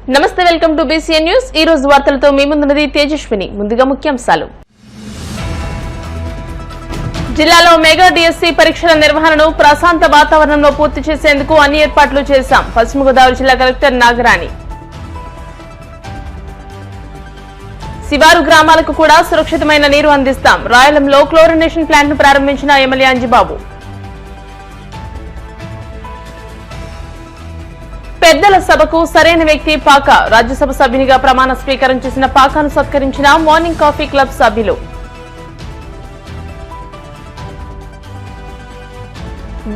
నమస్తే, welcome to BCN news. ఈ రోజు వార్తలతో మీ ముందున్నది తేజస్విని. ముందుగా ముఖ్యాంశాలు. జిల్లాలో మెగా డిఎస్సి పరీక్షల నిర్వహణను ప్రశాంత వాతావరణంలో పూర్తి చేసేందుకు అన్ని ఏర్పాట్లు చేశాం. పశ్చిమ గోదావరి జిల్లా కలెక్టర్ నాగరాణి. శివారు గ్రామాలకు కూడా సురక్షితమైన నీరు అందిస్తాం. రాయలంలో క్లోరినేషన్ ప్లాంట్ ను ప్రారంభించిన ఎమ్మెల్యే అంజిబాబు. పెద్దల సభకు సరైన వ్యక్తి పాక. రాజ్యసభ సభ్యునిగా ప్రమాణ స్వీకారం చేసిన పాకాను సత్కరించిన మార్నింగ్ కాఫీ క్లబ్ సభ్యులు.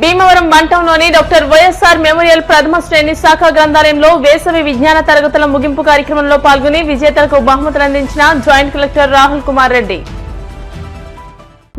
భీమవరం మంటంలోని డాక్టర్ వైఎస్ఆర్ మెమోరియల్ ప్రథమ శ్రేణి శాఖ గ్రంథాలయంలో వేసవి విజ్ఞాన తరగతుల ముగింపు కార్యక్రమంలో పాల్గొని విజేతలకు బహుమతులు అందించిన జాయింట్ కలెక్టర్ రాహుల్ కుమార్ రెడ్డి.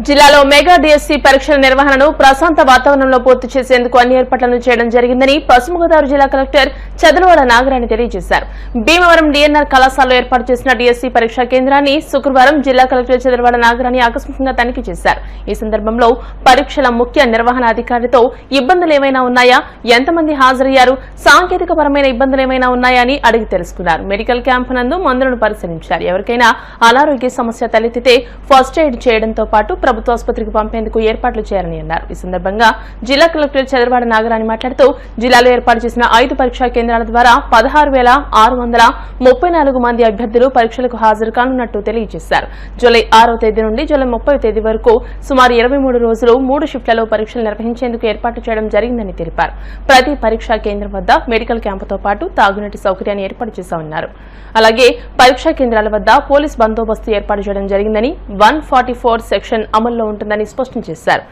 జిల్లాలో మెగా డిఎస్సి పరీక్షల నిర్వహణను ప్రశాంత వాతావరణంలో పూర్తి చేసేందుకు అన్ని ఏర్పాట్లను చేయడం జరిగిందని పశ్చిమ గోదావరి జిల్లా కలెక్టర్ చదలవాడ నాగరాణి తెలియజేశారు. భీమవరం డిఎన్ఆర్ కళాశాలలో ఏర్పాటు చేసిన డిఎస్సి పరీక్షా కేంద్రాన్ని శుక్రవారం జిల్లా కలెక్టర్ చదలవాడ నాగరాణి ఆకస్మికంగా తనిఖీ చేశారు. ఈ సందర్భంలో పరీక్షల ముఖ్య నిర్వహణ అధికారితో ఇబ్బందులు ఏమైనా ఉన్నాయా, ఎంతమంది హాజరయ్యారు, సాంకేతిక పరమైన ఇబ్బందులు ఏమైనా ఉన్నాయా అని అడిగి తెలుసుకున్నారు. మెడికల్ క్యాంప్ నందు మందులను పరిశీలించారు. ఎవరికైనా అనారోగ్య సమస్య తలెత్తితే ఫస్ట్ ఎయిడ్ చేయడంతో పాటు ప్రభుత్వ ఆసుపత్రికి పంపేందుకు ఏర్పాట్లు చేయాలని అన్నారు. ఈ సందర్భంగా జిల్లా కలెక్టర్ చదలవాడ నాగరాణి మాట్లాడుతూ జిల్లాలో ఏర్పాటు చేసిన 5 పరీక్షా కేంద్రాల ద్వారా 16,634 మంది అభ్యర్థులు పరీక్షలకు హాజరు కానున్నట్టు తెలియజేశారు. జూలై 6వ తేదీ నుండి జూలై 30వ తేదీ వరకు సుమారు 23 రోజులు 3 షిఫ్ట్లలో పరీక్షలు నిర్వహించేందుకు ఏర్పాటు చేయడం జరిగిందని తెలిపారు. ప్రతి పరీక్షా కేంద్రం వద్ద మెడికల్ క్యాంపుతో పాటు తాగునీటి సౌకర్యాన్ని ఏర్పాటు చేశామన్నారు. అలాగే పరీక్షా కేంద్రాల వద్ద పోలీస్ బందోబస్తు ఏర్పాటు చేయడం జరిగిందని 144 సెక్షన్ అమల్లో ఉంటుందని స్పష్టం చేశారు.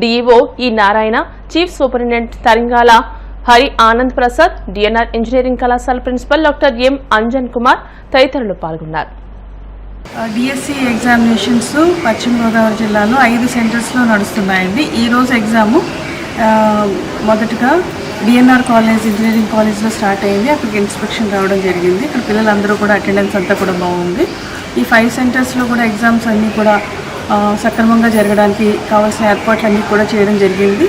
DEO E Narayana, chief superintendent Taringala Hari Anand Prasad, DNR engineering కళాశాల principal doctor M Anjan Kumar తదితరులు పాల్గొన్నారు. డిఎస్సి ఎగ్జామినేషన్స్ పశ్చిమ గోదావరి జిల్లాలో 5 సెంటర్స్లో నడుస్తున్నాయండి. ఈరోజు ఎగ్జాము మొదటగా డిఎన్ఆర్ కాలేజ్ ఇంజనీరింగ్ కాలేజ్లో స్టార్ట్ అయింది. అక్కడికి ఇన్స్పెక్షన్ రావడం జరిగింది. ఇక్కడ పిల్లలందరూ కూడా అటెండెన్స్ అంతా కూడా బాగుంది. ఈ 5 సెంటర్స్లో కూడా ఎగ్జామ్స్ అన్నీ కూడా సక్రమంగా జరగడానికి కావాల్సిన ఏర్పాట్లన్నీ కూడా చేయడం జరిగింది.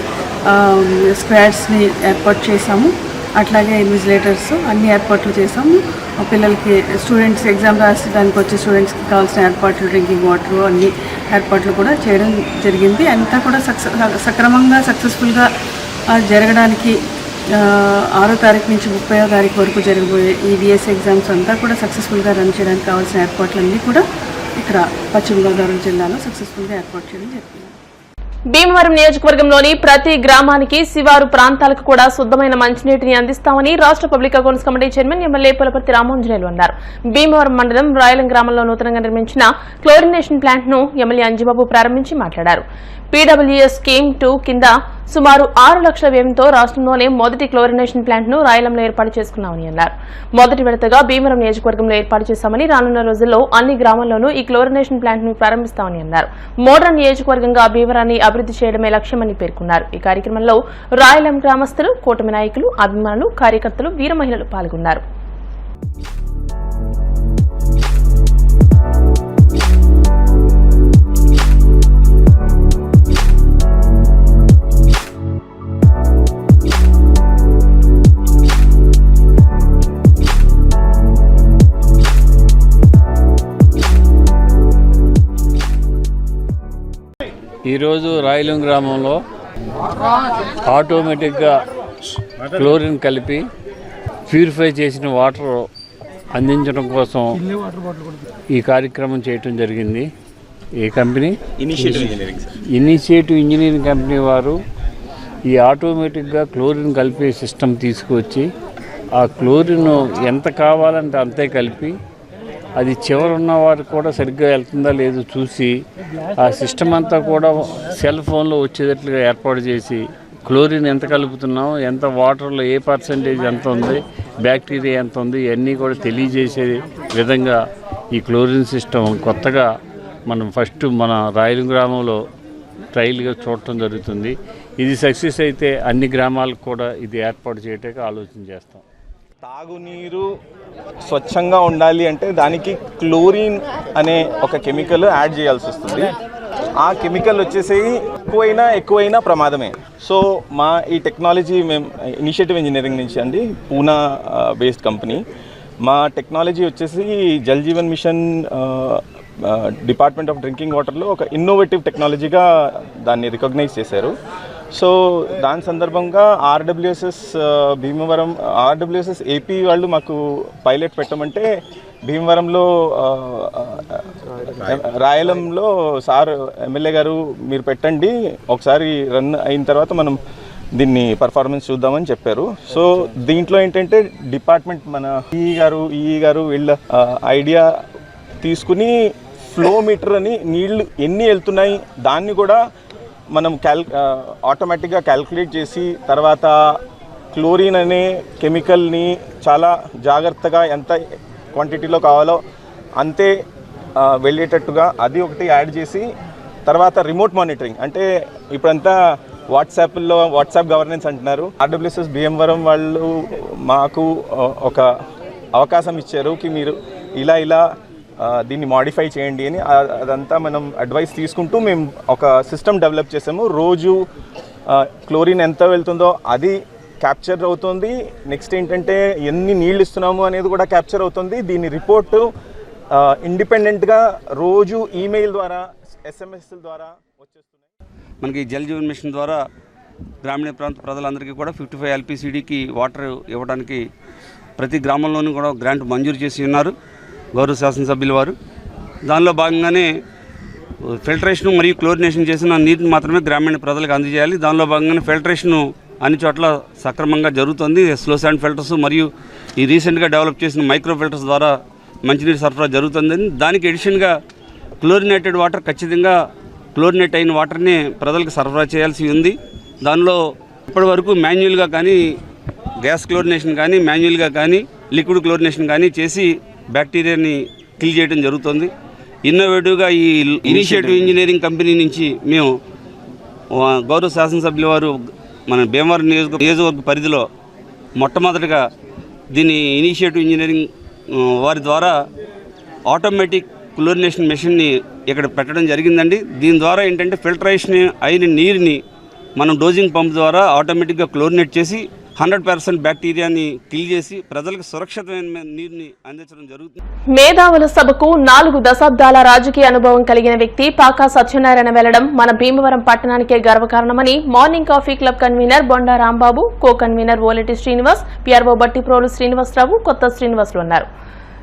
స్క్వాడ్స్ని ఏర్పాటు చేశాము. అట్లాగే ఇన్విజిలేటర్స్ అన్ని ఏర్పాట్లు చేసాము. పిల్లలకి స్టూడెంట్స్ ఎగ్జామ్ రాసడానికి వచ్చే స్టూడెంట్స్కి కావాల్సిన ఏర్పాట్లు, డ్రింకింగ్ వాటర్ అన్ని ఏర్పాట్లు కూడా చేయడం జరిగింది. అంతా కూడా సక్రమంగా సక్సెస్ఫుల్గా జరగడానికి 6వ తారీఖు నుంచి 30వ తారీఖు వరకు జరగబోయే ఈ డిఎస్సి ఎగ్జామ్స్ అంతా కూడా సక్సెస్ఫుల్గా రన్ చేయడానికి కావాల్సిన ఏర్పాట్లన్నీ కూడా ఇక్కడ పశ్చిమ గోదావరి జిల్లాలో సక్సెస్ఫుల్గా ఏర్పాటు చేయడం జరిగింది. భీమవరం నియోజకవర్గంలోని ప్రతి గ్రామానికి శివారు ప్రాంతాలకు కూడా శుద్ధమైన మంచినీటిని అందిస్తామని రాష్ట్ర public accounts committee chairman MLA Pulaparthi Ramanjaneyulu అన్నారు. భీమవరం మండలం రాయలం గ్రామంలో నూతనంగా నిర్మించిన క్లోరినేషన్ ప్లాంట్ ను ఎమ్మెల్యే అంజిబాబు ప్రారంభించి మాట్లాడారు. పీడబ్ల్యూఎస్ స్కీమ్ 2 కింద సుమారు 6 లక్షల వ్యయంతో రాష్ట్రంలోనే మొదటి క్లోరినేషన్ ప్లాంట్ ను రాయలంలో ఏర్పాటు చేసుకున్నామని అన్నారు. మొదటి విడతగా భీమవరం నియోజకవర్గంలో ఏర్పాటు చేశామని, రానున్న రోజుల్లో అన్ని గ్రామాల్లోనూ ఈ క్లోరినేషన్ ప్లాంట్ ను ప్రారంభిస్తామని అన్నారు. మోడర్న్ నియోజకవర్గంగా భీమవరాన్ని అభివృద్ధి చేయడమే లక్ష్యమని పేర్కొన్నారు. ఈ కార్యక్రమంలో రాయలం గ్రామస్తులు, కూటమి నాయకులు, అభిమానులు, కార్యకర్తలు, వీర మహిళలు పాల్గొన్నారు. ఈరోజు రాయలం గ్రామంలో ఆటోమేటిక్గా క్లోరిన్ కలిపి ప్యూరిఫై చేసిన వాటర్ అందించడం కోసం ఈ కార్యక్రమం చేయటం జరిగింది. ఈ కంపెనీ ఇనిషియేటివ్ ఇంజనీరింగ్ కంపెనీ వారు ఈ ఆటోమేటిక్గా క్లోరిన్ కలిపే సిస్టమ్ తీసుకువచ్చి ఆ క్లోరిన్ ఎంత కావాలంటే అంతే కలిపి అది చివరున్న వారికి కూడా సరిగ్గా వెళ్తుందా లేదో చూసి ఆ సిస్టమ్ అంతా కూడా సెల్ ఫోన్లో వచ్చేటట్లుగా ఏర్పాటు చేసి క్లోరిన్ ఎంత కలుపుతున్నాం, ఎంత వాటర్లో ఏ పర్సంటేజ్ ఎంత ఉంది, బ్యాక్టీరియా ఎంత ఉంది, ఇవన్నీ కూడా తెలియజేసే విధంగా ఈ క్లోరిన్ సిస్టమ్ కొత్తగా మనం ఫస్ట్ మన రాయలం గ్రామంలో ట్రయల్గా చూడటం జరుగుతుంది. ఇది సక్సెస్ అయితే అన్ని గ్రామాలకు కూడా ఇది ఏర్పాటు చేయడానికి ఆలోచన చేస్తాం. తాగునీరు స్వచ్ఛంగా ఉండాలి అంటే దానికి క్లోరిన్ అనే ఒక కెమికల్ యాడ్ చేయాల్సి వస్తుంది. ఆ కెమికల్ వచ్చేసి ఎక్కువైనా ప్రమాదమే. సో మా ఈ టెక్నాలజీ మేము ఇనిషియేటివ్ ఇంజనీరింగ్ నుంచి అండి, పూనా బేస్డ్ కంపెనీ, మా టెక్నాలజీ వచ్చేసి Jal Jeevan mission department of drinking వాటర్లో ఒక ఇన్నోవేటివ్ టెక్నాలజీగా దాన్ని రికగ్నైజ్ చేశారు. సో దాని సందర్భంగా ఆర్డబ్ల్యూఎస్ఎస్ భీమవరం, ఆర్డబ్ల్యూఎస్ఎస్ ఏపీ వాళ్ళు మాకు పైలట్ పెట్టమంటే భీమవరంలో రాయలంలో సార్ ఎమ్మెల్యే గారు మీరు పెట్టండి, ఒకసారి రన్ అయిన తర్వాత మనం దీన్ని పర్ఫార్మెన్స్ చూద్దామని చెప్పారు. సో దీంట్లో ఏంటంటే డిపార్ట్మెంట్ మన ఈఈ గారు వీళ్ళ ఐడియా తీసుకుని ఫ్లో మీటర్ అని నీళ్లు ఎన్ని వెళ్తున్నాయి దాన్ని కూడా మనం ఆటోమేటిక్గా క్యాల్కులేట్ చేసి తర్వాత క్లోరిన్ అనే కెమికల్ని చాలా జాగ్రత్తగా ఎంత క్వాంటిటీలో కావాలో అంతే వెళ్ళేటట్టుగా అది ఒకటి యాడ్ చేసి తర్వాత రిమోట్ మానిటరింగ్, అంటే ఇప్పుడంతా వాట్సాప్ గవర్నెన్స్ అంటున్నారు. ఆర్డబ్ల్యూఎస్ఎస్ భీమవరం వాళ్ళు మాకు ఒక అవకాశం ఇచ్చారు కి మీరు ఇలా దీన్ని మాడిఫై చేయండి అని. అదంతా మనం అడ్వైస్ తీసుకుంటూ మేము ఒక సిస్టమ్ డెవలప్ చేసాము. రోజు క్లోరిన్ ఎంత వెళ్తుందో అది క్యాప్చర్ అవుతుంది. నెక్స్ట్ ఏంటంటే ఎన్ని నీళ్ళు ఇస్తున్నాము అనేది కూడా క్యాప్చర్ అవుతుంది. దీని రిపోర్టు ఇండిపెండెంట్గా రోజు ఈమెయిల్ ద్వారా SMS ద్వారా వచ్చేస్తున్నాయి. మనకి జల్ జీవన్ మిషన్ ద్వారా గ్రామీణ ప్రాంత ప్రజలందరికీ కూడా 55 LPCDకి వాటర్ ఇవ్వడానికి ప్రతి గ్రామంలోనూ కూడా గ్రాంట్ మంజూరు చేసి ఉన్నారు గౌరవ శాసనసభ్యుల వారు. దానిలో భాగంగానే ఫిల్టరేషన్ మరియు క్లోరినేషన్ చేసిన నీటిని మాత్రమే గ్రామీణ ప్రజలకు అందజేయాలి. దానిలో భాగంగానే ఫిల్టరేషను అన్ని చోట్ల సక్రమంగా జరుగుతుంది. స్లో శాండ్ ఫిల్టర్స్ మరియు ఈ రీసెంట్గా డెవలప్ చేసిన మైక్రో ఫిల్టర్స్ ద్వారా మంచినీటి సరఫరా జరుగుతుందని, దానికి ఎడిషన్గా క్లోరినేటెడ్ వాటర్ ఖచ్చితంగా క్లోరినేట్ అయిన వాటర్ని ప్రజలకు సరఫరా చేయాల్సి ఉంది. దానిలో ఇప్పటి వరకు మాన్యువల్గా కానీ గ్యాస్ క్లోరినేషన్ కానీ మాన్యువల్గా కానీ లిక్విడ్ క్లోరినేషన్ కానీ చేసి బ్యాక్టీరియాని కిల్ చేయడం జరుగుతుంది. ఇన్నోవేటివ్గా ఈ ఇనిషియేటివ్ ఇంజనీరింగ్ కంపెనీ నుంచి మేము గౌరవ శాసనసభ్యుల వారు మన భీమవరం నియోజకవర్గ పరిధిలో మొట్టమొదటిగా దీన్ని ఇనిషియేటివ్ ఇంజనీరింగ్ వారి ద్వారా ఆటోమేటిక్ క్లోరినేషన్ మెషిన్ని ఇక్కడ పెట్టడం జరిగిందండి. దీని ద్వారా ఏంటంటే ఫిల్టరేషన్ అయిన నీరుని మనం డోజింగ్ పంప్ ద్వారా ఆటోమేటిక్గా క్లోరినేట్ చేసి 100% బ్యాక్టీరియాని కిల్ చేసి ప్రజలకు సురక్షితమైన నీరుని అందించడం జరుగుతుంది. మేధావుల సభకు 4 దశాబ్దాల రాజకీయ అనుభవం కలిగిన వ్యక్తి పాకా సత్యనారాయణ వెళ్లడం మన భీమవరం పట్టణానికే గర్వకారణమని morning coffee club convener Bonda Rambabu, co convener Oleti Srinivas, PRO Battiprolu Srinivasarao, Kotha Srinivasulu అన్నారు.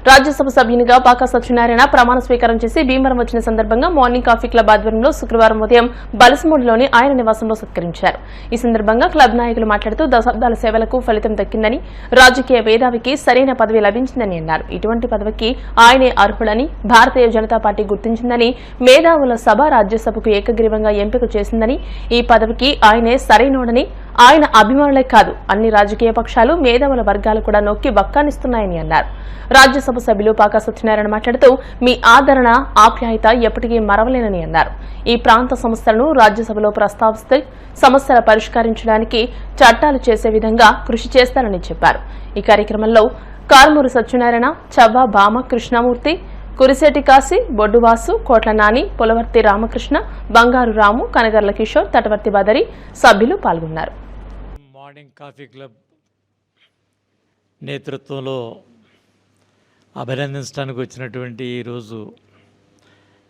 రాజ్యసభ సభ్యునిగా పాకా సత్యనారాయణ ప్రమాణ స్వీకారం చేసి భీమవరం వచ్చిన సందర్భంగా మార్నింగ్ కాఫీ క్లబ్ ఆధ్వర్యంలో శుక్రవారం ఉదయం బలసమూడిలోని ఆయన నివాసంలో సత్కరించారు. ఈ సందర్భంగా క్లబ్ నాయకులు మాట్లాడుతూ దశాబ్దాల సేవలకు ఫలితం దక్కిందని, రాజకీయ మేధావికి సరైన పదవి లభించిందని అన్నారు. ఇటువంటి పదవికి ఆయనే అర్హులని భారతీయ జనతా పార్టీ గుర్తించిందని, మేధావుల సభ రాజ్యసభకు ఏకగ్రీవంగా ఎంపిక చేసిందని, ఈ పదవికి ఆయనే సరైనోడని, ఆయన అభిమానులే కాదు అన్ని రాజకీయ పక్షాలు మేధావుల వర్గాలు కూడా నొక్కి వక్కానిస్తున్నాయని అన్నారు. రాజ్యసభ సభ్యులు పాకా సత్యనారాయణ మాట్లాడుతూ మీ ఆదరణ, ఆప్యాయత ఎప్పటికీ మరవలేనని అన్నారు. ఈ ప్రాంత సమస్యలను రాజ్యసభలో ప్రస్తావిస్తే సమస్యల పరిష్కరించడానికి చట్టాలు చేసే విధంగా కృషి చేస్తారని చెప్పారు. ఈ కార్యక్రమంలో కారుమూరు సత్యనారాయణ, చవ్వ భామ కృష్ణమూర్తి, కురిశెట్టి కాశీ, బొడ్డువాసు, కోట్ల నాని, పొలవర్తి రామకృష్ణ, బంగారు రాము, కనగర్ల కిషోర్, తటవర్తి బదరి సభ్యులు పాల్గొన్నారు. మార్నింగ్ కాఫీ క్లబ్ నేతృత్వంలో అభినందించడానికి వచ్చినటువంటి ఈరోజు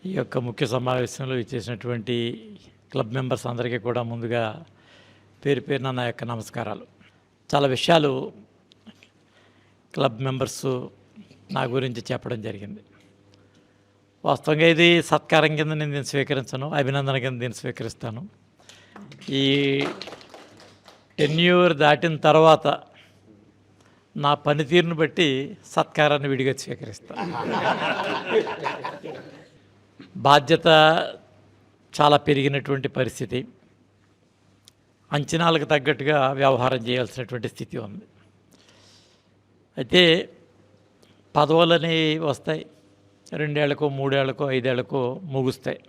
ఈ యొక్క ముఖ్య సమావేశంలో ఇచ్చేసినటువంటి క్లబ్ మెంబర్స్ అందరికీ కూడా ముందుగా పేరు పేరున నా యొక్క నమస్కారాలు. చాలా విషయాలు క్లబ్ మెంబర్స్ నా గురించి చెప్పడం జరిగింది. వాస్తవంగా ఇది సత్కారం కింద నేను దీన్ని స్వీకరించను, అభినందన కింద దీన్ని స్వీకరిస్తాను. ఈ టెన్యూర్ దాటిన తర్వాత నా పనితీరును బట్టి సత్కారాన్ని విడిగా స్వీకరిస్తాను. బాధ్యత చాలా పెరిగినటువంటి పరిస్థితి, అంచనాలకు తగ్గట్టుగా వ్యవహారం చేయాల్సినటువంటి స్థితి ఉంది. అయితే పదవులని వస్తాయి, 2 ఏళ్లకో 3 ఏళ్లకో 5 ఏళ్లకో ముగుస్తాయి.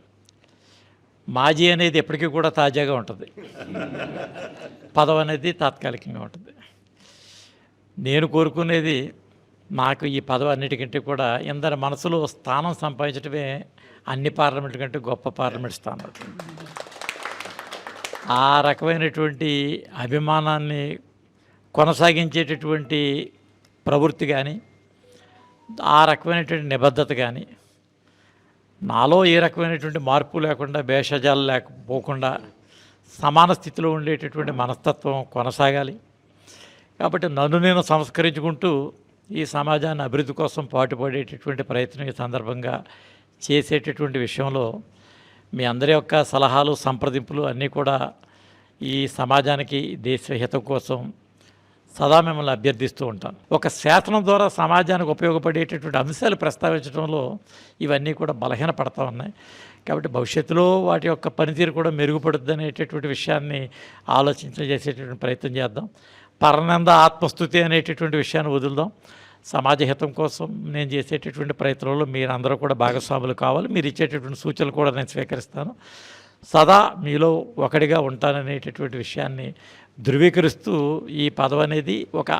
మాజీ అనేది ఎప్పటికీ కూడా తాజాగా ఉంటుంది, పదవి అనేది తాత్కాలికంగా ఉంటుంది. నేను కోరుకునేది నాకు ఈ పదవి అన్నిటికంటే కూడా ఎందరి మనసులో స్థానం సంపాదించడమే అన్ని పార్లమెంట్ కంటే గొప్ప పార్లమెంట్ స్థానం. ఆ రకమైనటువంటి అభిమానాన్ని కొనసాగించేటటువంటి ప్రవృత్తి కానీ, ఆ రకమైనటువంటి నిబద్ధత కానీ, నాలో ఏ రకమైనటువంటి మార్పు లేకుండా, భేషజాలు లేకపోకుండా సమాన స్థితిలో ఉండేటటువంటి మనస్తత్వం కొనసాగాలి. కాబట్టి నన్ను నేను సంస్కరించుకుంటూ ఈ సమాజాన్ని అభివృద్ధి కోసం పాటుపడేటటువంటి ప్రయత్నం ఈ సందర్భంగా చేసేటటువంటి విషయంలో మీ అందరి యొక్క సలహాలు, సంప్రదింపులు అన్నీ కూడా ఈ సమాజానికి, దేశ హితం కోసం సదా మిమ్మల్ని అభ్యర్థిస్తూ ఉంటాను. ఒక శాసనం ద్వారా సమాజానికి ఉపయోగపడేటటువంటి అంశాలు ప్రస్తావించడంలో ఇవన్నీ కూడా బలహీనపడతా ఉన్నాయి. కాబట్టి భవిష్యత్తులో వాటి యొక్క పనితీరు కూడా మెరుగుపడుద్ది అనేటటువంటి విషయాన్ని చేసేటటువంటి ప్రయత్నం చేద్దాం. పరనంద ఆత్మస్తుతి అనేటటువంటి విషయాన్ని వదులుదాం. సమాజ హితం కోసం నేను చేసేటటువంటి ప్రయత్నంలో మీరందరూ కూడా భాగస్వాములు కావాలి. మీరు ఇచ్చేటటువంటి సూచనలు కూడా నేను స్వీకరిస్తాను. సదా మీలో ఒకటిగా ఉంటాననేటటువంటి విషయాన్ని ధృవీకరిస్తూ ఈ పదవి అనేది ఒక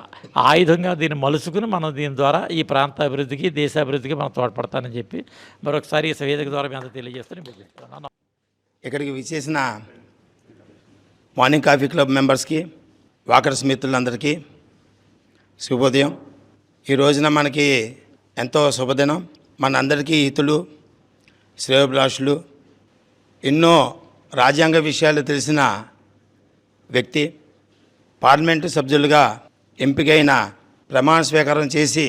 ఆయుధంగా దీన్ని మలుసుకుని మనం దీని ద్వారా ఈ ప్రాంత అభివృద్ధికి, దేశాభివృద్ధికి మనం తోడ్పడతానని చెప్పి మరొకసారి ఈ వేదిక ద్వారా మీ అందరూ తెలియజేస్తాను. ఇక్కడికి విచ్చేసిన మార్నింగ్ కాఫీ క్లబ్ మెంబర్స్కి, వాకర్స్ మిత్రులందరికీ శుభోదయం. ఈ రోజున మనకి ఎంతో శుభదినం. మనందరికీ హితులు, శ్రేయోభిలాషులు, ఎన్నో రాజ్యాంగ విషయాలు తెలిసిన వ్యక్తి, పార్లమెంటు సభ్యులుగా ఎంపికైన ప్రమాణ స్వీకారం చేసి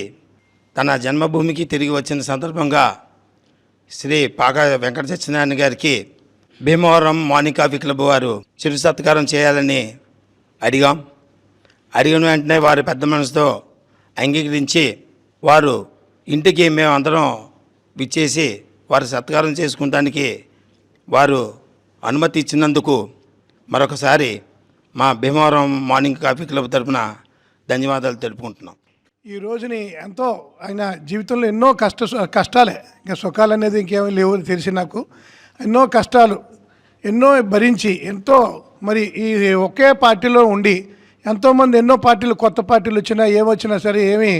తన జన్మభూమికి తిరిగి వచ్చిన సందర్భంగా శ్రీ పాకా వెంకట సత్యనారాయణ గారికి భీమవరం మార్నింగ్ కాఫీ క్లబ్ వారు చిరు సత్కారం చేయాలని అడిగిన వెంటనే వారి పెద్ద మనసుతో అంగీకరించి వారు ఇంటికి మేమందరం విచ్చేసి వారి సత్కారం చేసుకుంటానికి వారు అనుమతి ఇచ్చినందుకు మరొకసారి మా భీమవరం మార్నింగ్ కాఫీ క్లబ్ తరఫున ధన్యవాదాలు తెలుపుకుంటున్నాం. ఈ రోజుని ఎంతో ఆయన జీవితంలో ఎన్నో కష్టాలే, ఇంకా సుఖాలు అనేది ఇంకేమీ లేవు తెలిసి నాకు. ఎన్నో కష్టాలు ఎన్నో భరించి ఎంతో మరి ఈ ఒకే పార్టీలో ఉండి ఎంతోమంది ఎన్నో పార్టీలు, కొత్త పార్టీలు వచ్చినా ఏమొచ్చినా సరే ఏమీ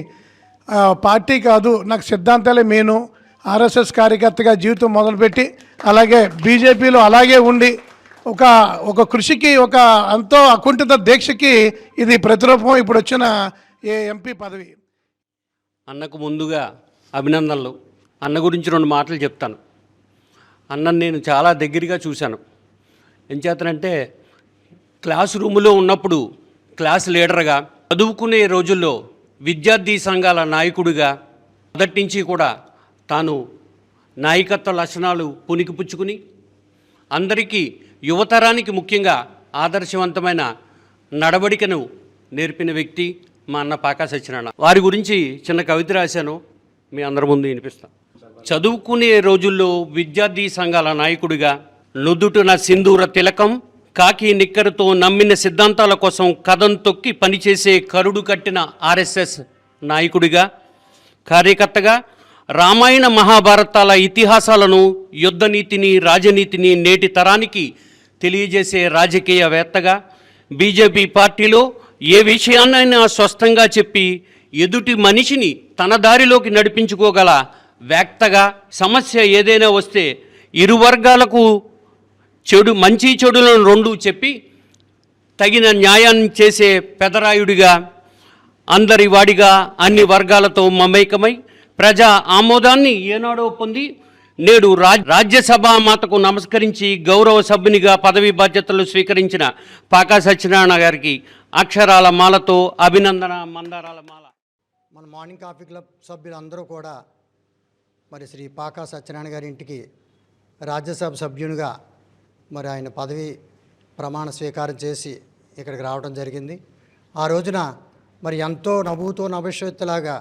పార్టీ కాదు, నాకు సిద్ధాంతాలే మెయిన్. ఆర్ఎస్ఎస్ కార్యకర్తగా జీవితం మొదలుపెట్టి అలాగే బీజేపీలో అలాగే ఉండి ఒక కృషికి, ఒక ఎంతో అకుంఠిత దీక్షకి ఇది ప్రతిరూపం ఇప్పుడు వచ్చిన ఎంపీ పదవి. అన్నకు ముందుగా అభినందనలు. అన్న గురించి 2 మాటలు చెప్తాను. అన్నను నేను చాలా దగ్గరగా చూశాను. ఎంచేతనంటే క్లాస్ రూములో ఉన్నప్పుడు క్లాస్ లీడర్గా, చదువుకునే రోజుల్లో విద్యార్థి సంఘాల నాయకుడిగా మొదటి నుంచి కూడా తాను నాయకత్వ లక్షణాలు పుణికిపుచ్చుకుని అందరికీ, యువతరానికి ముఖ్యంగా ఆదర్శవంతమైన నడవడికను నేర్పిన వ్యక్తి మా అన్న పాకా సత్యనారాయణ. వారి గురించి చిన్న కవిత రాశాను, మీ అందరి ముందు వినిపిస్తాను. చదువుకునే రోజుల్లో విద్యార్థి సంఘాల నాయకుడిగా, నుదుటున సింధూర తిలకం, కాకి నిక్కరుతో నమ్మిన సిద్ధాంతాల కోసం కథం తొక్కి పనిచేసే కరుడు కట్టిన ఆర్ఎస్ఎస్ నాయకుడిగా, కార్యకర్తగా, రామాయణ మహాభారతాల ఇతిహాసాలను, యుద్ధనీతిని, రాజనీతిని నేటి తరానికి తెలియజేసే రాజకీయవేత్తగా, బీజేపీ పార్టీలో ఏ విషయాన్నైనా స్పష్టంగా చెప్పి ఎదుటి మనిషిని తన దారిలోకి నడిపించుకోగల వేత్తగా, సమస్య ఏదైనా వస్తే ఇరు వర్గాలకు మంచి చెడులను 2 చెప్పి తగిన న్యాయాన్ని చేసే పెదరాయుడిగా, అందరి వాడిగా, అన్ని వర్గాలతో మమేకమై ప్రజా ఆమోదాన్ని ఏనాడో పొంది నేడు రాజ్యసభ మాతకు నమస్కరించి గౌరవ సభ్యునిగా పదవి బాధ్యతలు స్వీకరించిన పాకా సత్యనారాయణ గారికి అక్షరాల మాలతో అభినందన మందారాల మాల. మన మార్నింగ్ కాఫీ క్లబ్ సభ్యులందరూ కూడా మరి శ్రీ పాకా సత్యనారాయణ గారి ఇంటికి రాజ్యసభ సభ్యునిగా మరి ఆయన పదవి ప్రమాణ స్వీకారం చేసి ఇక్కడికి రావడం జరిగింది. ఆ రోజున మరి ఎంతో నవ్వుతో నభవిష్యత్తులాగా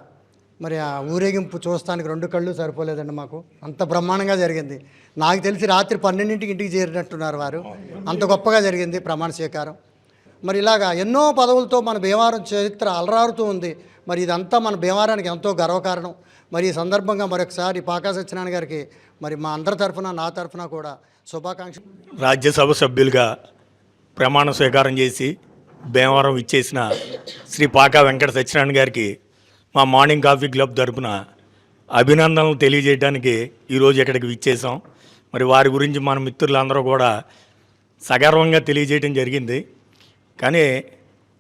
మరి ఆ ఊరేగింపు చూస్తానికి 2 కళ్ళు సరిపోలేదండి మాకు. అంత బ్రహ్మాండంగా జరిగింది. నాకు తెలిసి రాత్రి 12ంటికి ఇంటికి చేరినట్టున్నారు వారు. అంత గొప్పగా జరిగింది ప్రమాణ స్వీకారం. మరి ఇలాగా ఎన్నో పదవులతో మన భీమవరం చరిత్ర అలరారుతూ ఉంది. మరి ఇదంతా మన భీమవరానికి ఎంతో గర్వకారణం. మరి ఈ సందర్భంగా మరొకసారి పాకా సత్యనారాయణ గారికి మరి మా అందరి తరఫున, నా తరఫున కూడా శుభాకాంక్షలు. రాజ్యసభ సభ్యులుగా ప్రమాణ స్వీకారం చేసి భీమవరం ఇచ్చేసిన శ్రీ పాకా వెంకట సత్యనారాయణ గారికి మా మార్నింగ్ కాఫీ క్లబ్ తరపున అభినందనలు తెలియజేయడానికి ఈరోజు ఇక్కడికి విచ్చేసాం. మరి వారి గురించి మన మిత్రులందరూ కూడా సగర్వంగా తెలియజేయడం జరిగింది. కానీ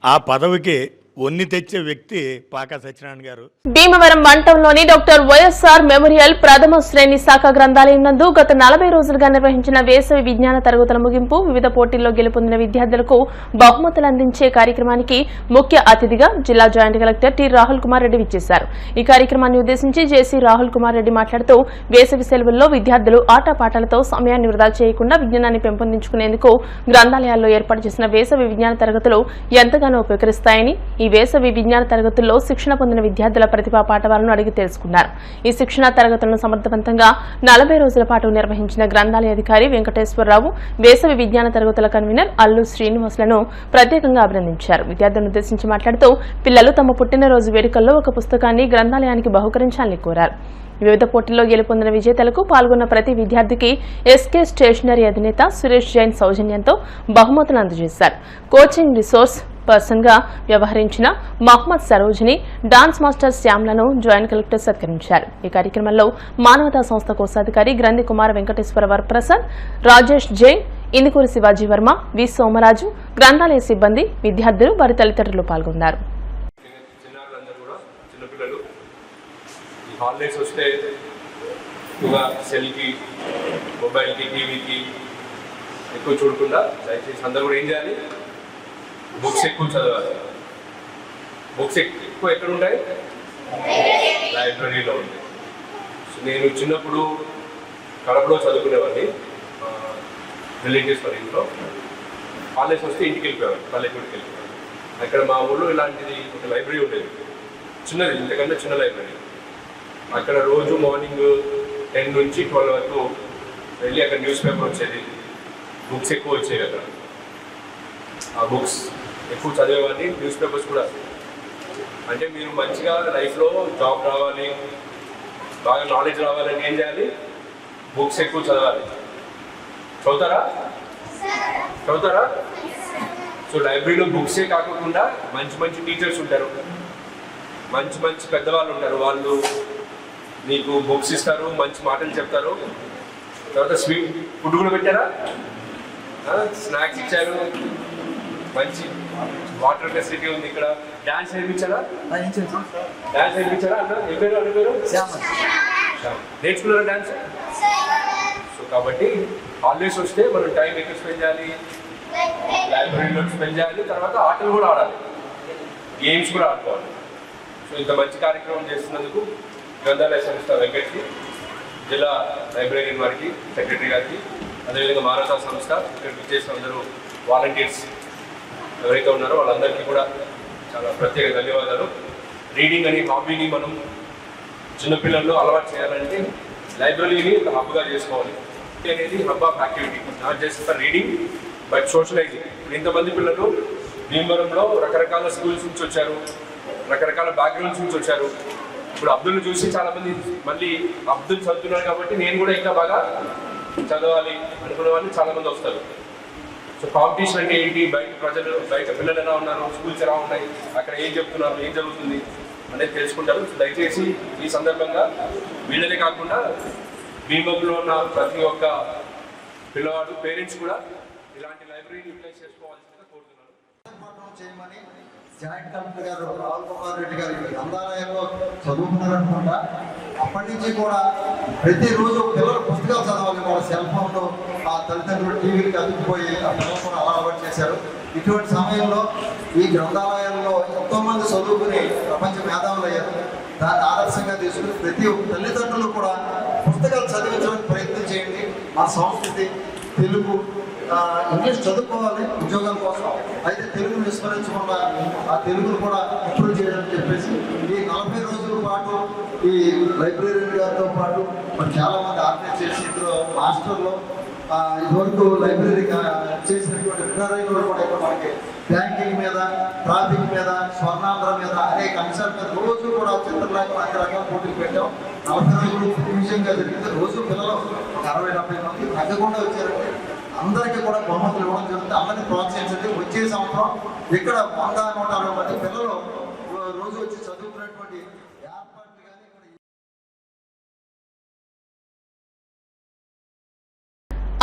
ఆ పదవికి వన్ని తెచ్చే వ్యక్తి పాకా సత్యనారాయణ గారు. భీమవరం మండలంలోని డాక్టర్ వైఎస్ఆర్ మెమోరియల్ ప్రథమ శ్రేణి శాఖ గ్రంథాలయం నందు గత 40 రోజులుగా నిర్వహించిన వేసవి విజ్ఞాన తరగతుల ముగింపు, వివిధ పోటీల్లో గెలుపొందిన విద్యార్థులకు బహుమతులు అందించే కార్యక్రమానికి ముఖ్య అతిథిగా జిల్లా joint collector T Rahul Kumar Reddy విచ్చేశారు. ఈ కార్యక్రమాన్ని ఉద్దేశించి జేసీ రాహుల్ కుమార్ రెడ్డి మాట్లాడుతూ వేసవి సెలవుల్లో విద్యార్థులు ఆటపాటలతో సమయాన్ని వృధా చేయకుండా విజ్ఞానాన్ని పెంపొందించుకునేందుకు గ్రంథాలయాల్లో ఏర్పాటు చేసిన వేసవి విజ్ఞాన తరగతులు ఎంతగానో ఉపకరిస్తాయని, ఈ వేసవి విజ్ఞాన తరగతుల్లో శిక్షణ పొందిన విద్యార్థుల ప్రతిభా పాఠవాలను అడిగి తెలుసుకున్నారు. ఈ శిక్షణ తరగతులను సమర్థవంతంగా 40 రోజుల పాటు నిర్వహించిన గ్రంథాలయ అధికారి వెంకటేశ్వరరావు, వేసవి విజ్ఞాన తరగతుల కన్వీనర్ అల్లు శ్రీనివాసులను ప్రత్యేకంగా అభినందించారు. విద్యార్థులను ఉద్దేశించి మాట్లాడుతూ పిల్లలు తమ పుట్టినరోజు వేడుకల్లో ఒక పుస్తకాన్ని గ్రంథాలయానికి బహుకరించాలని కోరారు. వివిధ పోటీల్లో గెలుపొందిన విజేతలకు పాల్గొన్న ప్రతి విద్యార్థికి ఎస్కే స్టేషనరీ అధినేత సురేష్ జైన్ సౌజన్యంతో బహుమతులు అందజేశారు. కోచింగ్ రిసోర్స్ పర్సన్ గా వ్యవహరించిన మహమ్మద్ సరోజిని, డాన్స్ మాస్టర్ శ్యామ్లను జాయింట్ కలెక్టర్ సత్కరించారు. ఈ కార్యక్రమంలో మానవతా సంస్థ కోశాధికారి గ్రంథి కుమార్ వెంకటేశ్వర వరప్రసాద్, రాజేష్ జైన్, ఇందుకూరి శివాజీ వర్మ, వి సోమరాజు, గ్రంథాలయ సిబ్బంది, విద్యార్థులు, వారి తల్లిదండ్రులు పాల్గొన్నారు. హాలిడేస్ వస్తే సెల్కి, మొబైల్కి, టీవీకి ఎక్కువ చూడకుండా దయచేసి అందరూ కూడా ఏం చేయాలి, బుక్స్ ఎక్కువ చదవాలి. బుక్స్ ఎక్కువ ఎక్కడ ఉంటాయి? లైబ్రరీలో ఉంటాయి. నేను చిన్నప్పుడు కడపలో చదువుకునేవాడిని, రిలేటివ్స్ వాళ్ళ ఇంట్లో. హాలిడేస్ వస్తే ఇంటికి వెళ్ళిపోయేవాడిని, పల్లెటూరికి వెళ్ళిపోయాను. అక్కడ మా ఊళ్ళో ఇలాంటిది ఒక లైబ్రరీ ఉండేది, చిన్నది, ఇంతకంటే చిన్న లైబ్రరీ. అక్కడ రోజు మార్నింగ్ 10 నుంచి 12 వరకు వెళ్ళి అక్కడ న్యూస్ పేపర్ వచ్చేది, బుక్స్ ఎక్కువ వచ్చేవి అక్కడ. ఆ బుక్స్ ఎక్కువ చదివేవాడిని, న్యూస్ పేపర్స్ కూడా. అంటే మీరు మంచిగా లైఫ్లో జాబ్ రావాలి, బాగా నాలెడ్జ్ రావాలని ఏం చేయాలి? బుక్స్ ఎక్కువ చదవాలి. చదువుతారా? సో లైబ్రరీలో బుక్సే కాకుండా మంచి మంచి టీచర్స్ ఉంటారు, మంచి మంచి పెద్దవాళ్ళు ఉంటారు. వాళ్ళు మీకు బుక్స్ ఇస్తారు, మంచి మాటలు చెప్తారు. తర్వాత స్వీట్ ఫుడ్ కూడా పెట్టారా, స్నాక్స్ ఇచ్చారు, మంచి వాటర్ ఫెసిలిటీ ఉంది ఇక్కడ. డాన్స్ నేర్పించారా? డాన్స్ నేర్పించారా? అన్న ఏ పేరు? అన్న పేరు నేర్చుకున్నారా డాన్స్? సో కాబట్టి హాలిడేస్ వస్తే మనం టైం ఎక్కువ స్పెండ్ చేయాలి, లైబ్రరీలో స్పెండ్ చేయాలి. తర్వాత ఆటలు కూడా ఆడాలి, గేమ్స్ కూడా ఆడుకోవాలి. సో ఇంత మంచి కార్యక్రమం చేస్తున్నందుకు గ్రంథాలయ సంస్థ వెంకట్కి, జిల్లా లైబ్రరీయన్ వారికి, సెక్రటరీ గారికి, అదేవిధంగా మానవతా సంస్థ ఇక్కడికి చేసిన అందరూ వాలంటీర్స్ ఎవరైతే ఉన్నారో వాళ్ళందరికీ కూడా చాలా ప్రత్యేక ధన్యవాదాలు. రీడింగ్ అనే హాబీని మనం చిన్నపిల్లల్లో అలవాటు చేయాలంటే లైబ్రరీని ఒక హబ్గా చేసుకోవాలి. అనేది hub of activity, not just for reading but socialising. ఇంతమంది పిల్లలు భీమవరంలో రకరకాల స్కూల్స్ నుంచి వచ్చారు, రకరకాల బ్యాక్గ్రౌండ్స్ నుంచి వచ్చారు. ఇప్పుడు అబ్దుల్ని చూసి చాలామంది మళ్ళీ అబ్దుల్ చదువుతున్నారు కాబట్టి నేను కూడా ఇంకా బాగా చదవాలి అనుకునే వాళ్ళు చాలామంది వస్తారు. సో కాంపిటీషన్ అంటే ఏంటి, బయట పిల్లలు ఎలా ఉన్నారు, స్కూల్స్ ఎలా ఉన్నాయి, అక్కడ ఏం చెప్తున్నారు, ఏం జరుగుతుంది అనేది తెలుసుకుంటారు. దయచేసి ఈ సందర్భంగా వీళ్ళనే కాకుండా భీమవరంలో ఉన్న ప్రతి ఒక్క పిల్లవాడు, పేరెంట్స్ కూడా ఇలాంటి లైబ్రరీని యూటిలైజ్ చేసుకోవాల్సిందిగా కోరుతున్నాను. జాయింట్ కలెక్టర్ గారు రాహుల్ కుమార్ రెడ్డి గారు గ్రంథాలయంలో చదువుకున్నారనుకుంటా. అప్పటి నుంచి కూడా ప్రతిరోజు పిల్లలు పుస్తకాలు చదవాలి, వాళ్ళ సెల్ ఫోన్లో ఆ తల్లిదండ్రులు టీవీలకు అతుక్కుపోయి ఆ పిల్లలు కూడా అలా అలవాటు చేశారు. ఇటువంటి సమయంలో ఈ గ్రంథాలయాల్లో ఎంతోమంది చదువుకుని ప్రపంచ మేధావులు అయ్యారు. దాన్ని ఆదర్శంగా తీసుకుని ప్రతి తల్లిదండ్రులు కూడా పుస్తకాలు చదివించడానికి ప్రయత్నం చేయండి. మన సంస్కృతి, తెలుగు, ఇంగ్లీష్ చదువుకోవాలి ఉద్యోగాల కోసం, అయితే తెలుగును విస్మరించకుండా ఆ తెలుగును కూడా ఇంప్రూవ్ చేయాలని చెప్పేసి ఈ 40 రోజుల పాటు ఈ లైబ్రరీ గారితో పాటు మరి చాలామంది ఆర్గనైజ్ చేసి ఇందులో మాస్టర్లు ఇదివరకు లైబ్రరీ చేసినటువంటి విద్యార్థులు కూడా ఇక్కడ మనకి బ్యాంకింగ్ మీద, ట్రాఫిక్ మీద, స్వర్ణాంధ్ర మీద అనేక అంశాల మీద రోజు కూడా చిత్రలేఖలు అన్ని రకాల పోటీలు పెట్టాం. 40 రోజులు విషయంగా జరిగింది. రోజు పిల్లలు 60-70 మంది తగ్గకుండా వచ్చారంటే అందరికీ కూడా బహుమతులు ఇవ్వడం జరుగుతుంది. అందరినీ ప్రోత్సహించండి. వచ్చే సంవత్సరం ఇక్కడ 100-160 మంది పిల్లలు రోజు వచ్చి చదువుకున్నటువంటి ఏర్పాట్లు కానీ.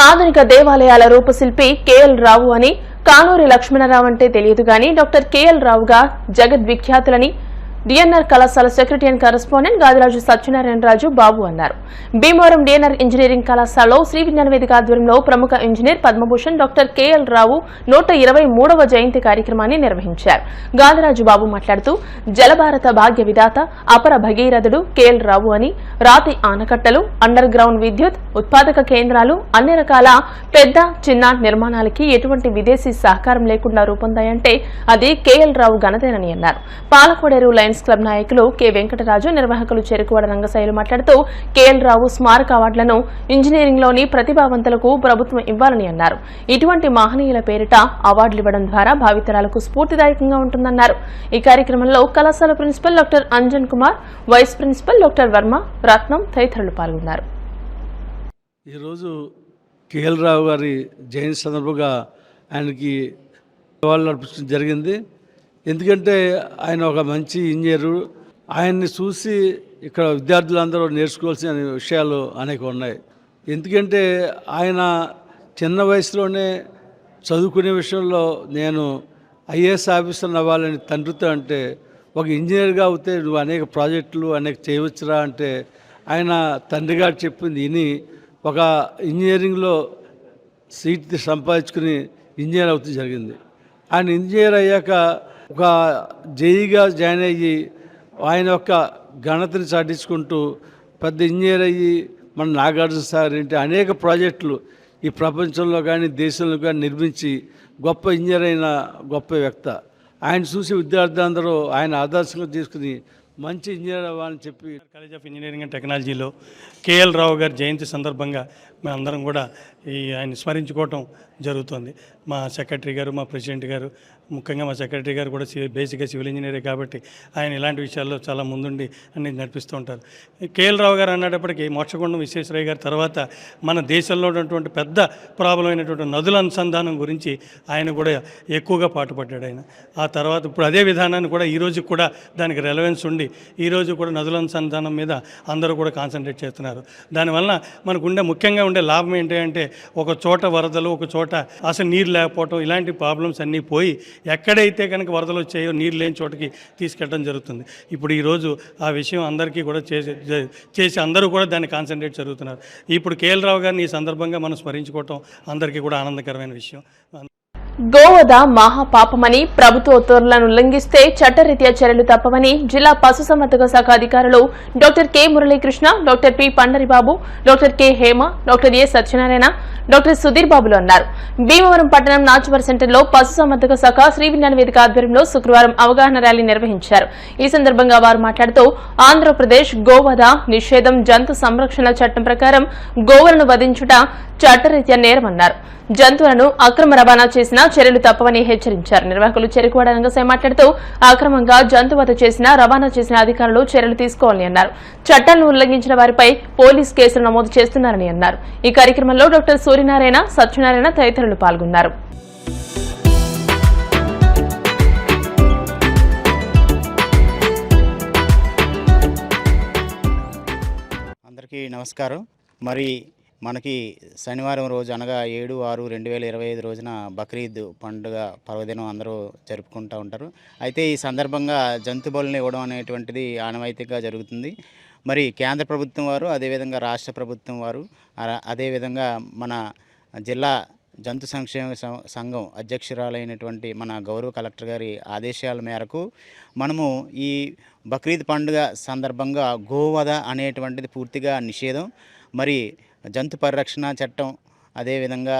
ఆధునిక దేవాలయాల రూపశిల్పి కేఎల్ రావు అని కానూరి లక్ష్మణరావు అంటే తెలియదు గాని డాక్టర్ కేఎల్ రావుగా జగద్విఖ్యాతులని డిఎన్ఆర్ కళాశాల secretary and correspondent Gadiraju Satyanarayanaraju Babu అన్నారు. భీమవరం డిఎన్ఆర్ ఇంజనీరింగ్ కళాశాలలో శ్రీ విజ్ఞాన వేదిక ఆధ్వర్యంలో ప్రముఖ ఇంజనీర్ పద్మభూషణ్ డాక్టర్ కేఎల్ రావు 123వ జయంతి కార్యక్రమాన్ని నిర్వహించారు. గాదిరాజు బాబు మాట్లాడుతూ జలభారత భాగ్య విధాత అపర భగీరథుడు కేఎల్ రావు అని, రాతి ఆనకట్టలు, అండర్ గ్రౌండ్ విద్యుత్ ఉత్పాదక కేంద్రాలు, అన్ని రకాల పెద్ద చిన్న నిర్మాణాలకి ఎటువంటి విదేశీ సహకారం లేకుండా రూపొందాయంటే అది కేఎల్ రావు ఘనతేనని అన్నారు. పాలకోడేరు లయన్స్ క్లబ్ నాయకులు కె వెంకటరాజు, నిర్వాహకులు చెరుకువాడ రంగశైలు మాట్లాడుతూ కేఎల్ రావు స్మారక అవార్డులను ఇంజనీరింగ్ లోని ప్రతిభావంతులకు ప్రభుత్వం ఇవ్వాలని అన్నారు. ఇటువంటి మహనీయుల పేరిట అవార్డులు ఇవ్వడం ద్వారా భావితరాలకు స్ఫూర్తిదాయకంగా ఉంటుందన్నారు. ఈ కార్యక్రమంలో కళాశాల principal doctor Anjan Kumar, vice principal doctor Varma, Ratnam తదితరులు పాల్గొన్నారు. ఈరోజు కేఎల్ రావు గారి జయంతి సందర్భంగా ఆయనకి నివాళులు అర్పించడం జరిగింది. ఎందుకంటే ఆయన ఒక మంచి ఇంజనీరు. ఆయన్ని చూసి ఇక్కడ విద్యార్థులందరూ నేర్చుకోవాల్సిన విషయాలు అనేక ఉన్నాయి. ఎందుకంటే ఆయన చిన్న వయసులోనే చదువుకునే విషయంలో నేను ఐఏఎస్ ఆఫీసర్ అవ్వాలని తండ్రితో అంటే, ఒక ఇంజనీర్గా అవుతే నువ్వు అనేక ప్రాజెక్టులు అనేక చేయవచ్చురా అంటే, ఆయన తండ్రి గారు చెప్పింది విని ఒక ఇంజనీరింగ్లో సీట్ సంపాదించుకుని ఇంజనీర్ అవుతూ జరిగింది. ఆయన ఇంజనీర్ అయ్యాక ఒక జేఈగా జాయిన్ అయ్యి ఆయన యొక్క ఘనతని చాటించుకుంటూ పెద్ద ఇంజనీర్ అయ్యి మన నాగార్జున సాగర్ ఏంటి అనేక ప్రాజెక్టులు ఈ ప్రపంచంలో కానీ దేశంలో కానీ నిర్మించి గొప్ప ఇంజనీర్ అయిన గొప్ప వ్యక్తి. ఆయన చూసి విద్యార్థులందరూ ఆయన ఆదర్శంగా తీసుకుని మంచి ఇంజనీర్ అవ్వాలని చెప్పి కాలేజ్ ఆఫ్ ఇంజనీరింగ్ అండ్ టెక్నాలజీలో కేఎల్ రావు గారి జయంతి సందర్భంగా మేమందరం కూడా ఆయన స్మరించుకోవటం జరుగుతుంది. మా సెక్రటరీ గారు, మా ప్రెసిడెంట్ గారు, ముఖ్యంగా మా సెక్రటరీ గారు కూడా బేసిక్గా సివిల్ ఇంజనీరే కాబట్టి ఆయన ఇలాంటి విషయాల్లో చాలా ముందుండి అన్ని నడిపిస్తూ ఉంటారు. కేఎల్ రావు గారు అన్నప్పటికీ మోక్షగుండం విశ్వేశ్వరయ్య గారి తర్వాత మన దేశంలో ఉన్నటువంటి పెద్ద ప్రాబ్లం అయినటువంటి నదుల అనుసంధానం గురించి ఆయన కూడా ఎక్కువగా పాటుపడ్డాడు. ఆయన ఆ తర్వాత ఇప్పుడు అదే విధానాన్ని కూడా ఈరోజు కూడా దానికి రెలవెన్స్ ఉండి ఈరోజు కూడా నదుల అనుసంధానం మీద అందరూ కూడా కాన్సన్ట్రేట్ చేస్తున్నారు. దానివల్ల మనకు ముఖ్యంగా ఉండే లాభం ఏంటంటే ఒక చోట వరదలు, ఒక చోట అసలు నీరు లేకపోవటం, ఇలాంటి ప్రాబ్లమ్స్ అన్నీ పోయి ఎక్కడైతే కనుక వరదలు వచ్చాయో నీరు లేని చోటకి తీసుకెళ్ళడం జరుగుతుంది. ఇప్పుడు ఈరోజు ఆ విషయం అందరికీ కూడా చేసి అందరూ కూడా దాన్ని కాన్సన్ట్రేట్ జరుగుతున్నారు. ఇప్పుడు కేఎల్ రావు గారిని ఈ సందర్భంగా మనం స్మరించుకోవటం అందరికీ కూడా ఆనందకరమైన విషయం. గోవధ మహాపాపమని ప్రభుత్వ ఉత్తర్వులను ఉల్లంఘిస్తే చట్టరీత్యా చర్యలు తప్పవని జిల్లా పశుసంవర్ధక శాఖ అధికారులు doctor K Muralikrishna, doctor P Pandaribabu, doctor K Hema, doctor A Satyanarayana, doctor Sudheer బాబులు అన్నారు. భీమవరం పట్టణం నాచువర్ సెంటర్లో పశుసంవర్ధక శాఖ శ్రీ విజ్ఞాన వేదిక ఆధ్వర్యంలో శుక్రవారం అవగాహన ర్యాలీ నిర్వహించారు. ఈ సందర్భంగా వారు మాట్లాడుతూ ఆంధ్రప్రదేశ్ గోవధ నిషేధం జంతు సంరక్షణ చట్టం ప్రకారం గోవులను వధించుట చట్టరీత్యా నేరమన్నారు. జంతువులను అక్రమ రవాణా చేసినా చర్యలు తప్పవని హెచ్చరించారు. నిర్వాహకులు చెరుకువాడ రంగసాయి మాట్లాడుతూ అక్రమంగా జంతువధ చేసినా రవాణా చేసిన అధికారులు చర్యలు తీసుకోవాలని అన్నారు. చట్టాలను ఉల్లంఘించిన వారిపై పోలీస్ కేసులు నమోదు చేస్తున్నారని అన్నారు. ఈ కార్యక్రమంలో డాక్టర్ సూర్యనారాయణ, సత్యనారాయణ తదితరులు పాల్గొన్నారు. అందరికీ నమస్కారం. మరి మనకి శనివారం రోజు అనగా 7/6/2025 రోజున బక్రీద్ పండుగ పర్వదినం అందరూ జరుపుకుంటూ ఉంటారు. అయితే ఈ సందర్భంగా జంతు బలులను ఇవ్వడం అనేటువంటిది ఆనవాయితీగా జరుగుతుంది. మరి కేంద్ర ప్రభుత్వం వారు, అదేవిధంగా రాష్ట్ర ప్రభుత్వం వారు, అదేవిధంగా మన జిల్లా జంతు సంక్షేమ సంఘం అధ్యక్షురాలైనటువంటి మన గౌరవ కలెక్టర్ గారి ఆదేశాల మేరకు మనము ఈ బక్రీద్ పండుగ సందర్భంగా గోవధ అనేటువంటిది పూర్తిగా నిషేధం. మరి జంతు పరిరక్షణ చట్టం, అదేవిధంగా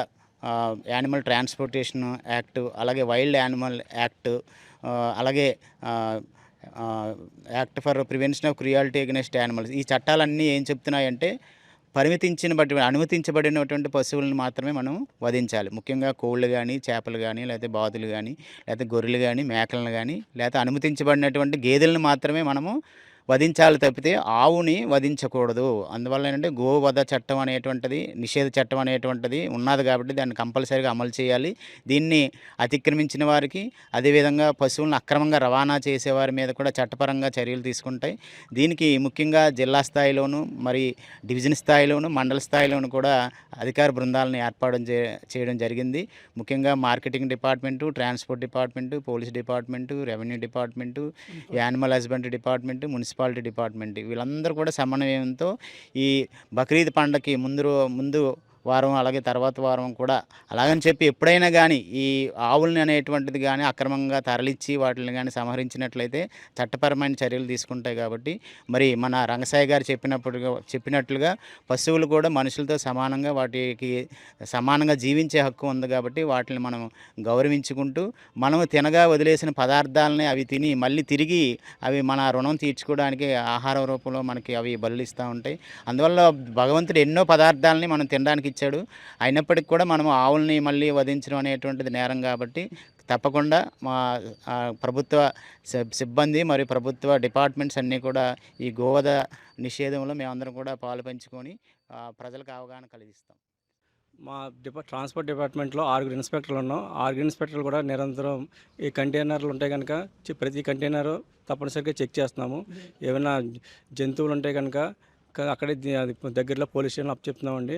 యానిమల్ ట్రాన్స్పోర్టేషన్ యాక్ట్, అలాగే వైల్డ్ యానిమల్ యాక్ట్, అలాగే act for prevention of cruelty against animals, ఈ చట్టాలన్నీ ఏం చెప్తున్నాయంటే అనుమతించబడినటువంటి పశువులను మాత్రమే మనం వధించాలి. ముఖ్యంగా కోళ్ళు కానీ, చేపలు కానీ, లేకపోతే బాతులు కానీ, లేకపోతే గొర్రెలు కానీ, మేకలను కానీ, లేకపోతే అనుమతించబడినటువంటి గేదెలను మాత్రమే మనము వధించాలి తప్పితే ఆవుని వధించకూడదు. అందువల్ల ఏంటంటే గోవధ చట్టం అనేటువంటిది, నిషేధ చట్టం అనేటువంటిది ఉన్నది కాబట్టి దాన్ని కంపల్సరీగా అమలు చేయాలి. దీన్ని అతిక్రమించిన వారికి, అదేవిధంగా పశువులను అక్రమంగా రవాణా చేసేవారి మీద కూడా చట్టపరంగా చర్యలు తీసుకుంటాయి. దీనికి ముఖ్యంగా జిల్లా స్థాయిలోను, మరి డివిజన్ స్థాయిలోను, మండల స్థాయిలోను కూడా అధికార బృందాలను ఏర్పాటు చేయడం జరిగింది. ముఖ్యంగా marketing department, transport department, police department, revenue department, animal husbandry department, municipality department వీళ్ళందరూ కూడా సమన్వయంతో ఈ బక్రీద్ పండగకి ముందు వారం అలాగే తర్వాత వారం కూడా అలాగని చెప్పి ఎప్పుడైనా కానీ ఈ ఆవుల్ని అనేటువంటిది కానీ అక్రమంగా తరలిచ్చి వాటిని కానీ సంహరించినట్లయితే చట్టపరమైన చర్యలు తీసుకుంటాయి. కాబట్టి మరి మన రంగసాయి గారు చెప్పినట్లుగా పశువులు కూడా మనుషులతో సమానంగా వాటికి సమానంగా జీవించే హక్కు ఉంది. కాబట్టి వాటిని మనం గౌరవించుకుంటూ మనము తినగా వదిలేసిన పదార్థాలని అవి తిని మళ్ళీ తిరిగి అవి మన రుణం తీర్చుకోవడానికి ఆహార రూపంలో మనకి అవి బలులిస్తూ ఉంటాయి. అందువల్ల భగవంతుడు ఎన్నో పదార్థాలని మనం తినడానికి ఇచ్చాడు. అయినప్పటికీ కూడా మనం ఆవుల్ని మళ్ళీ వధించడం అనేటువంటిది నేరం. కాబట్టి తప్పకుండా మా ప్రభుత్వ సిబ్బంది మరియు ప్రభుత్వ డిపార్ట్మెంట్స్ అన్నీ కూడా ఈ గోవధ నిషేధంలో మేమందరం కూడా పాలు పంచుకొని ప్రజలకు అవగాహన కలిగిస్తాం. మా ట్రాన్స్పోర్ట్ డిపార్ట్మెంట్లో 6 ఇన్స్పెక్టర్లు ఉన్నాం. 6 ఇన్స్పెక్టర్లు కూడా నిరంతరం ఈ కంటైనర్లు ఉంటాయి కనుక ప్రతి కంటైనర్ తప్పనిసరిగా చెక్ చేస్తున్నాము. ఏమైనా జంతువులు ఉంటే కనుక అక్కడే అది దగ్గరలో పోలీస్ స్టేషన్లో అప్పచెప్తున్నామండి.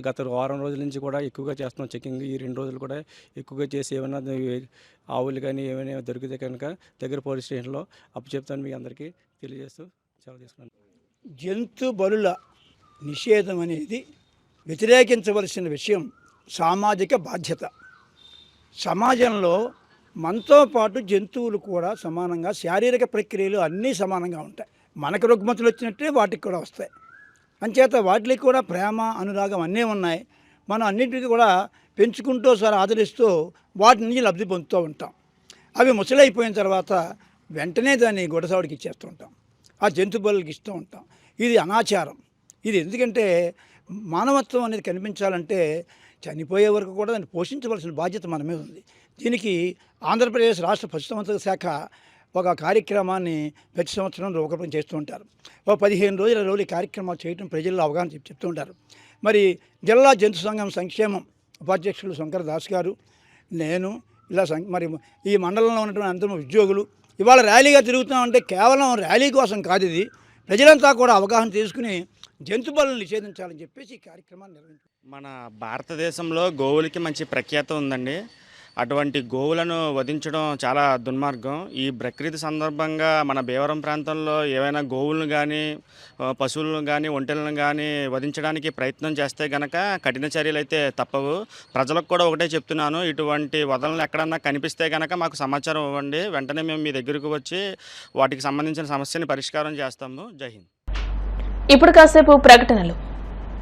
గత వారం రోజుల నుంచి కూడా ఎక్కువగా చేస్తున్నాం చెకింగ్. ఈ 2 రోజులు కూడా ఎక్కువగా చేసి ఏమైనా ఆవులు కానీ ఏమైనా దొరికితే కనుక దగ్గర పోలీస్ స్టేషన్లో అప్పచెప్తాను మీ అందరికీ తెలియజేస్తూ సెలవు తీసుకున్నాను. జంతు బలుల నిషేధం అనేది వ్యతిరేకించవలసిన విషయం, సామాజిక బాధ్యత. సమాజంలో మనతో పాటు జంతువులు కూడా సమానంగా శారీరక ప్రక్రియలు అన్నీ సమానంగా ఉంటాయి. మనకు రుగ్మతులు వచ్చినట్టే వాటికి కూడా వస్తాయి. అంచేత వాటికి కూడా ప్రేమ, అనురాగం అన్నీ ఉన్నాయి. మనం అన్నింటికి కూడా పెంచుకుంటూ ఆదరిస్తూ వాటి నుంచి లబ్ధి పొందుతూ ఉంటాం. అవి ముసలైపోయిన తర్వాత వెంటనే దాన్ని గొడసావుడికి ఇచ్చేస్తూ ఉంటాం, ఆ జంతు బలులకి ఇస్తూ ఉంటాం. ఇది అనాచారం. ఇది ఎందుకంటే మానవత్వం అనేది కనిపించాలంటే చనిపోయే వరకు కూడా దాన్ని పోషించవలసిన బాధ్యత మన మీద ఉంది. దీనికి ఆంధ్రప్రదేశ్ రాష్ట్ర పశుసంవర్ధక శాఖ ఒక కార్యక్రమాన్ని ప్రతి సంవత్సరం రూపకల్పన చేస్తూ ఉంటారు. ఒక 15 రోజుల ఈ కార్యక్రమాలు చేయడం ప్రజల్లో అవగాహన చెప్తూ ఉంటారు. మరి జిల్లా జంతు సంఘం సంక్షేమం ఉపాధ్యక్షులు శంకర్ దాస్ గారు, నేను ఇలా మరి ఈ మండలంలో ఉన్నటువంటి అందరూ ఉద్యోగులు ఇవాళ ర్యాలీగా తిరుగుతున్నామంటే కేవలం ర్యాలీ కోసం కాదు, ఇది ప్రజలంతా కూడా అవగాహన చేసుకుని జంతు బలులను నిషేధించాలని చెప్పేసి ఈ కార్యక్రమాన్ని నిర్వహించారు. మన భారతదేశంలో గోవులకి మంచి ప్రఖ్యాత ఉందండి. అటువంటి గోవులను వధించడం చాలా దుర్మార్గం. ఈ బక్రీద్ సందర్భంగా మన భీమవరం ప్రాంతంలో ఏవైనా గోవులను కానీ పశువులను కానీ ఒంటెలను కానీ వధించడానికి ప్రయత్నం చేస్తే గనక కఠిన చర్యలు అయితే తప్పవు. ప్రజలకు కూడా ఒకటే చెప్తున్నాను, ఇటువంటి వదలను ఎక్కడన్నా కనిపిస్తే గనక మాకు సమాచారం ఇవ్వండి. వెంటనే మేము మీ దగ్గరకు వచ్చి వాటికి సంబంధించిన సమస్యని పరిష్కారం చేస్తాము. జై హింద్. ఇప్పుడు కాసేపు ప్రకటనలు.